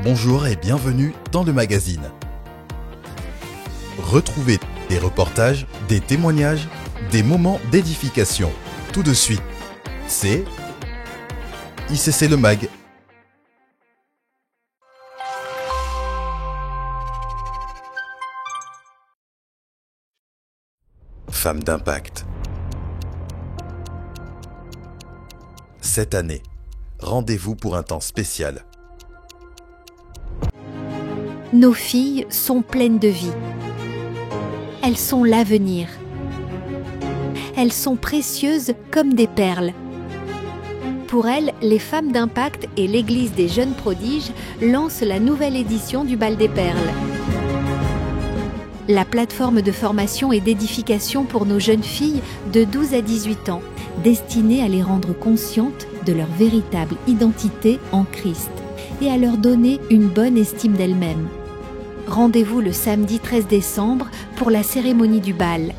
Bonjour et bienvenue dans le magazine. Retrouvez des reportages, des témoignages, des moments d'édification. Tout de suite, c'est ICC le Mag. Femme d'impact. Cette année, rendez-vous pour un temps spécial. Nos filles sont pleines de vie. Elles sont l'avenir. Elles sont précieuses comme des perles. Pour elles, les femmes d'impact et l'Église des jeunes prodiges lancent la nouvelle édition du Bal des Perles. La plateforme de formation et d'édification pour nos jeunes filles de 12 à 18 ans, destinée à les rendre conscientes de leur véritable identité en Christ et à leur donner une bonne estime d'elles-mêmes. Rendez-vous le samedi 13 décembre pour la cérémonie du bal.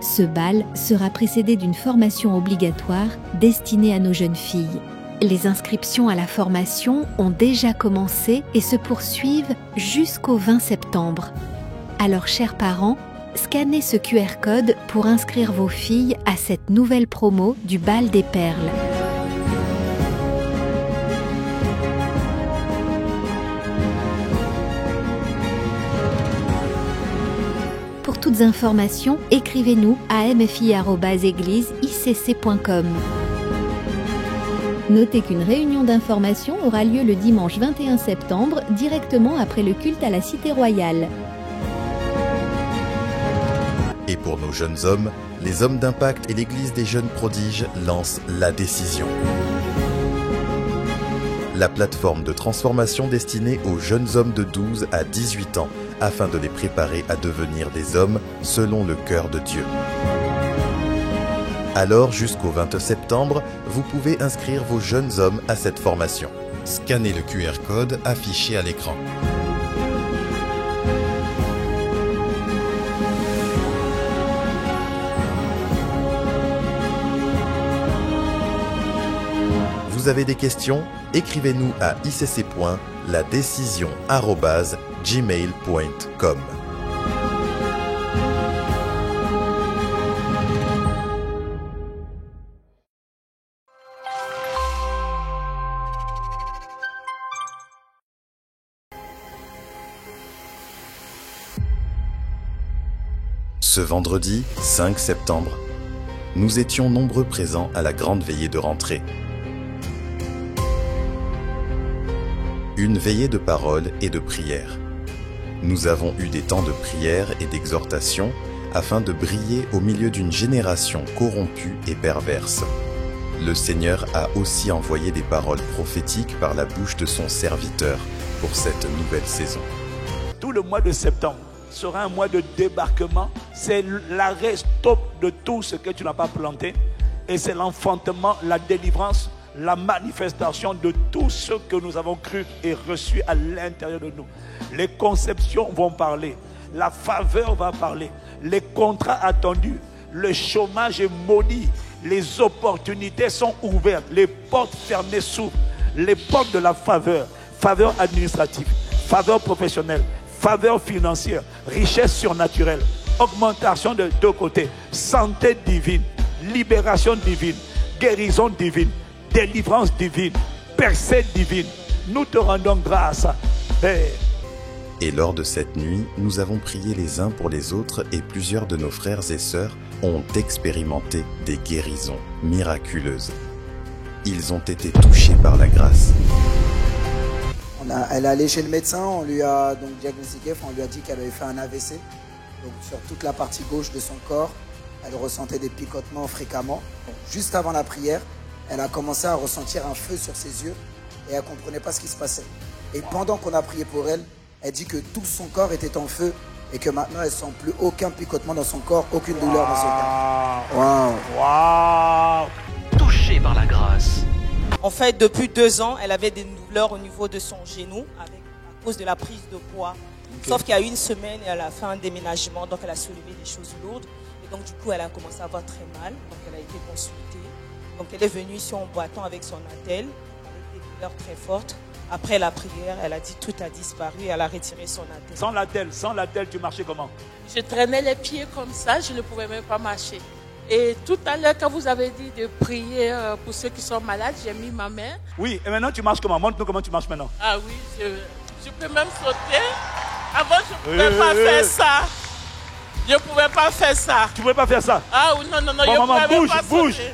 Ce bal sera précédé d'une formation obligatoire destinée à nos jeunes filles. Les inscriptions à la formation ont déjà commencé et se poursuivent jusqu'au 20 septembre. Alors, chers parents, scannez ce QR code pour inscrire vos filles à cette nouvelle promo du Bal des Perles. Pour toutes informations, écrivez-nous à mfi@église-icc.com. Notez qu'une réunion d'information aura lieu le dimanche 21 septembre, directement après le culte à la Cité Royale. Et pour nos jeunes hommes, les hommes d'impact et l'Église des jeunes prodiges lancent La Décision. La plateforme de transformation destinée aux jeunes hommes de 12 à 18 ans, afin de les préparer à devenir des hommes selon le cœur de Dieu. Alors, jusqu'au 20 septembre, vous pouvez inscrire vos jeunes hommes à cette formation. Scannez le QR code affiché à l'écran. Vous avez des questions? Écrivez-nous à icc.ladecision@gmail.com. Ce vendredi 5 septembre, nous étions nombreux présents à la grande veillée de rentrée. Une veillée de parole et de prière. Nous avons eu des temps de prière et d'exhortation afin de briller au milieu d'une génération corrompue et perverse. Le Seigneur a aussi envoyé des paroles prophétiques par la bouche de son serviteur pour cette nouvelle saison. Tout le mois de septembre sera un mois de débarquement. C'est l'arrêt stop de tout ce que tu n'as pas planté. Et c'est l'enfantement, la délivrance, la manifestation de tout ce que nous avons cru et reçu à l'intérieur de nous. Les conceptions vont parler, la faveur va parler, les contrats attendus, le chômage est maudit, les opportunités sont ouvertes, les portes fermées s'ouvrent, les portes de la faveur, faveur administrative, faveur professionnelle, faveur financière, richesse surnaturelle, augmentation de deux côtés, santé divine, libération divine, guérison divine, délivrance divine, percée divine. Nous te rendons grâce, Père. Et lors de cette nuit, nous avons prié les uns pour les autres et plusieurs de nos frères et sœurs ont expérimenté des guérisons miraculeuses. Ils ont été touchés par la grâce. Elle est allée chez le médecin, on lui a donc diagnostiqué, on lui a dit qu'elle avait fait un AVC. Donc sur toute la partie gauche de son corps, elle ressentait des picotements fréquemment. Donc, juste avant la prière, elle a commencé à ressentir un feu sur ses yeux et elle ne comprenait pas ce qui se passait. Et pendant qu'on a prié pour elle, elle dit que tout son corps était en feu et que maintenant elle ne sent plus aucun picotement dans son corps, aucune douleur dans son corps. Wow. Touché par la grâce. En fait, depuis 2 ans, elle avait des douleurs au niveau de son genou à cause de la prise de poids. Okay. Sauf qu'il y a une semaine, elle a fait un déménagement, donc elle a soulevé des choses lourdes. Et donc du coup, elle a commencé à avoir très mal. Donc elle a été consultée. Donc elle est venue ici en boitant avec son attelle, avec des douleurs très fortes. Après la prière, elle a dit tout a disparu, elle a retiré son attelle. Sans l'attelle, tu marchais comment? Je traînais les pieds comme ça, je ne pouvais même pas marcher. Et tout à l'heure, quand vous avez dit de prier pour ceux qui sont malades, j'ai mis ma main. Oui, et maintenant tu marches comment? Montre-nous comment tu marches maintenant. Ah oui, je peux même sauter. Avant, je ne pouvais pas faire ça. Je ne pouvais pas faire ça. Tu ne pouvais pas faire ça? Ah oui, non, Bon, je ne maman, pouvais bouge, pas bouge, sauter.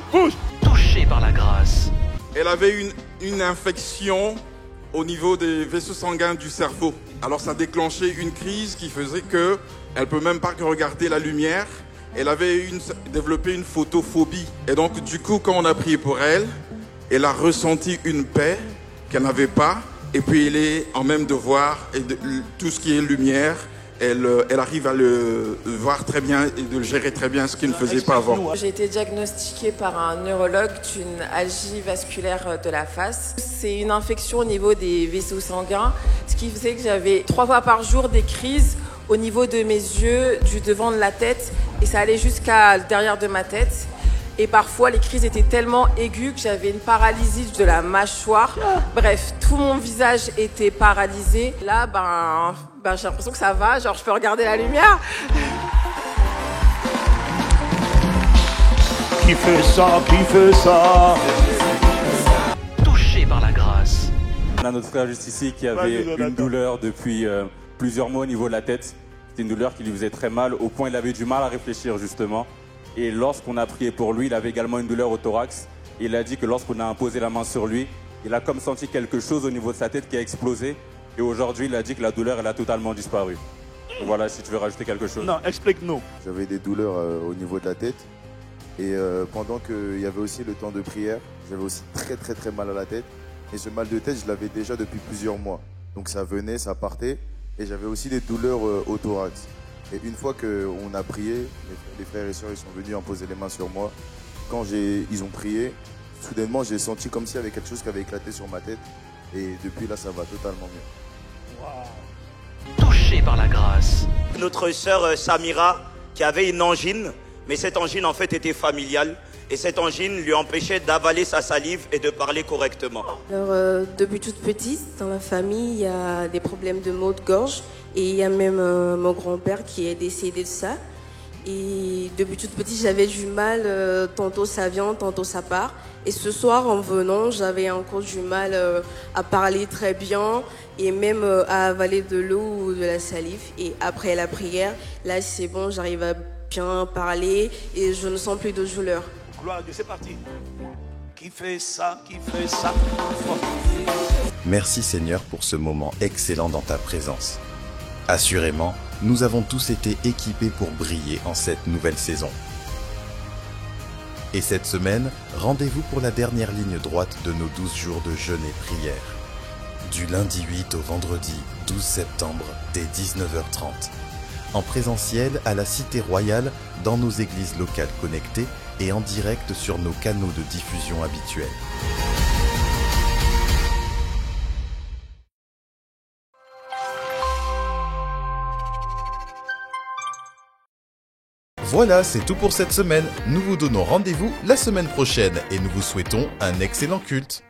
bouge. Touché par la grâce. Elle avait une infection au niveau des vaisseaux sanguins du cerveau. Alors ça déclenchait une crise qui faisait qu'elle ne peut même pas regarder la lumière. Elle avait développé une photophobie. Et donc du coup, quand on a prié pour elle, elle a ressenti une paix qu'elle n'avait pas. Et puis elle est en même de voir tout ce qui est lumière. Elle arrive à le voir très bien et de le gérer très bien, ce qu'il ne faisait pas avant. J'ai été diagnostiquée par un neurologue d'une algie vasculaire de la face. C'est une infection au niveau des vaisseaux sanguins, ce qui faisait que j'avais 3 fois par jour des crises au niveau de mes yeux, du devant de la tête, et ça allait jusqu'à derrière de ma tête. Et parfois, les crises étaient tellement aiguës que j'avais une paralysie de la mâchoire. Bref, tout mon visage était paralysé. Là, j'ai l'impression que ça va, genre je peux regarder la lumière. Qui fait ça? Touché par la grâce. On a notre frère juste ici qui avait une douleur depuis plusieurs mois au niveau de la tête. C'était une douleur qui lui faisait très mal, au point il avait du mal à réfléchir justement. Et lorsqu'on a prié pour lui, il avait également une douleur au thorax. Et il a dit que lorsqu'on a imposé la main sur lui, il a comme senti quelque chose au niveau de sa tête qui a explosé. Et aujourd'hui, il a dit que la douleur, elle a totalement disparu. Donc voilà, si tu veux rajouter quelque chose. Non, explique-nous. J'avais des douleurs au niveau de la tête. Et pendant qu'il y avait aussi le temps de prière, j'avais aussi très mal à la tête. Et ce mal de tête, je l'avais déjà depuis plusieurs mois. Donc ça venait, ça partait. Et j'avais aussi des douleurs au thorax. Et une fois qu'on a prié, les frères et sœurs ils sont venus imposer les mains sur moi. Quand ils ont prié, soudainement j'ai senti comme s'il y avait quelque chose qui avait éclaté sur ma tête. Et depuis là, ça va totalement mieux. Wow. Touché par la grâce. Notre sœur Samira qui avait une angine, mais cette angine en fait était familiale. Et cette angine lui empêchait d'avaler sa salive et de parler correctement. Alors, depuis toute petite, dans ma famille, il y a des problèmes de maux de gorge. Et il y a même mon grand-père qui est décédé de ça. Et depuis toute petite, j'avais du mal, tantôt ça vient, tantôt ça part. Et ce soir, en venant, j'avais encore du mal à parler très bien et même à avaler de l'eau ou de la salive. Et après la prière, là c'est bon, j'arrive à bien parler et je ne sens plus de douleur. Gloire à Dieu, c'est parti. Qui fait ça? Merci Seigneur pour ce moment excellent dans ta présence. Assurément, nous avons tous été équipés pour briller en cette nouvelle saison. Et cette semaine, rendez-vous pour la dernière ligne droite de nos 12 jours de jeûne et prière. Du lundi 8 au vendredi 12 septembre, dès 19h30. En présentiel à la Cité Royale, dans nos églises locales connectées et en direct sur nos canaux de diffusion habituels. Voilà, c'est tout pour cette semaine. Nous vous donnons rendez-vous la semaine prochaine et nous vous souhaitons un excellent culte.